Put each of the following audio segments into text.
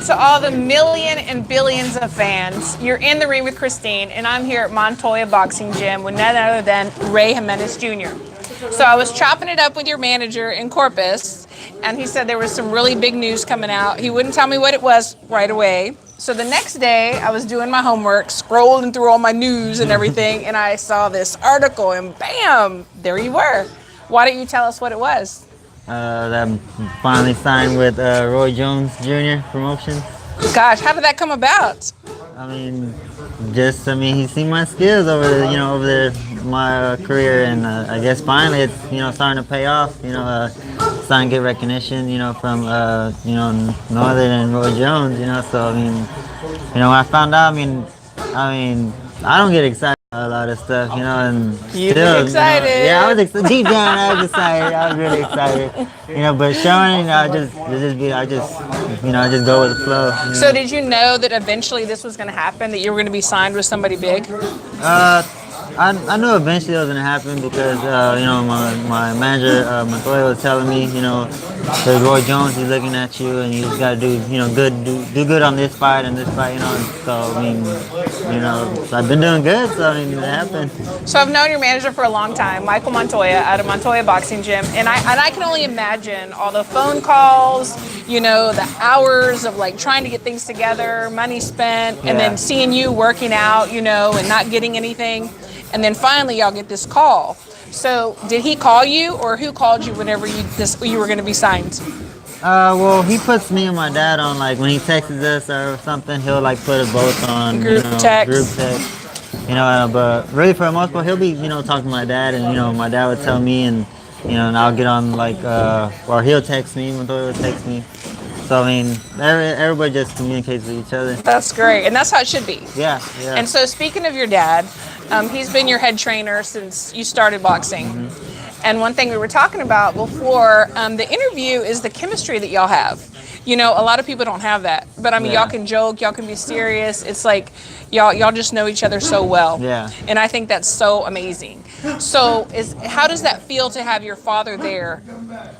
to all the million and billions of fans. You're in the ring with Christine, and I'm here at Montoya Boxing Gym with none other than Ray Ximenez Jr. So I was chopping it up with your manager in Corpus, and he said there was some really big news coming out. He wouldn't tell me what it was right away. So the next day, I was doing my homework, scrolling through all my news and everything, and I saw this article, and bam, there you were. Why don't you tell us what it was? That I'm finally signed with Roy Jones Jr. Promotions. Gosh, how did that come about? I mean, he's seen my skills over there, my career, and I guess finally it's, starting to pay off. Starting to get recognition, from, Northern and Roy Jones, So, when I found out, I don't get excited about a lot of stuff, and You still, get excited. yeah, I was excited. Deep down, I was excited. I was really excited, but showing, I just go with the flow. So did you know that eventually this was going to happen, that you were going to be signed with somebody big? I knew eventually it was gonna happen because my manager Montoya was telling me, there's Roy Jones, he's looking at you, and you just gotta do good on this fight and this fight, So I've been doing good, so it happened. So I've known your manager for a long time, Michael Montoya, out of Montoya Boxing Gym, and I can only imagine all the phone calls, the hours of trying to get things together, money spent, and then seeing you working out, and not getting anything. And then finally, y'all get this call. So, did he call you, or who called you whenever you were going to be signed? Well, he puts me and my dad on, when he texts us or something, he'll put us both on Group text. But really for the most part, he'll be talking to my dad, and my dad would tell me, and and I'll get on or he'll text me, Montoya will text me. So everybody just communicates with each other. That's great, and that's how it should be. Yeah. And so, speaking of your dad, he's been your head trainer since you started boxing. Mm-hmm. And one thing we were talking about before the interview is the chemistry that y'all have. A lot of people don't have that. But y'all can joke, y'all can be serious. It's like y'all just know each other so well. Yeah. And I think that's so amazing. So how does that feel to have your father there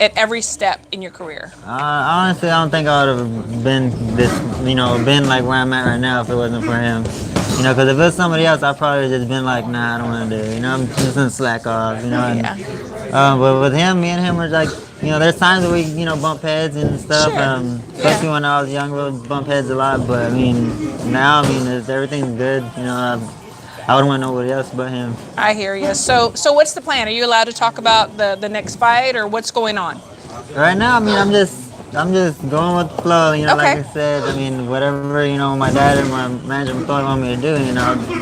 at every step in your career? Honestly, I don't think I would have been been like where I'm at right now if it wasn't for him. Because if it was somebody else, I probably would have just been like, nah, I don't want to do it. I'm just gonna slack off. But with him, me and him were there's times that we, bump heads and stuff. Sure. Especially when I was young, we would bump heads a lot. But now, everything's good. I wouldn't want nobody else but him. I hear you. So what's the plan? Are you allowed to talk about the next fight, or what's going on? Right now, I'm just going with the flow, Okay. Like I said, whatever, my dad and my manager Montoya want me to do,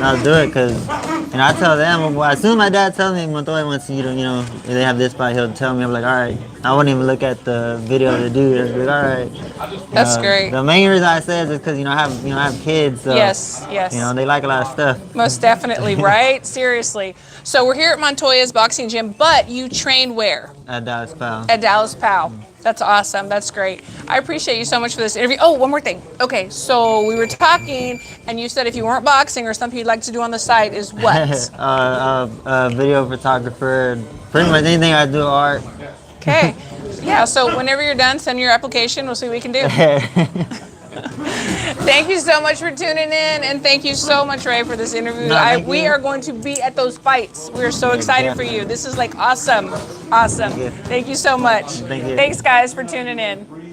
I'll do it, because, I tell them, as soon as my dad tells me Montoya wants you to, if they have this fight, he'll tell me, I'm like, all right. I wouldn't even look at the video to do it. I'd be like, all right. That's great. The main reason I say is because, I have kids, so, yes. They like a lot of stuff. Most definitely, right? Seriously. So we're here at Montoya's Boxing Gym, but you train where? At Dallas Powell. At Dallas Powell. That's awesome. That's great. I appreciate you so much for this interview. Oh, one more thing. Okay, so we were talking, and you said if you weren't boxing or something you'd like to do on the side is what? Video photographer, pretty much anything I do, art. Okay. Yeah, so whenever you're done, send me your application. We'll see what we can do. Thank you so much for tuning in, and thank you so much, Ray, for this interview. We are going to be at those fights. We are so excited for you. This is awesome. Awesome. Thank you so much. Thank you. Thanks, guys, for tuning in.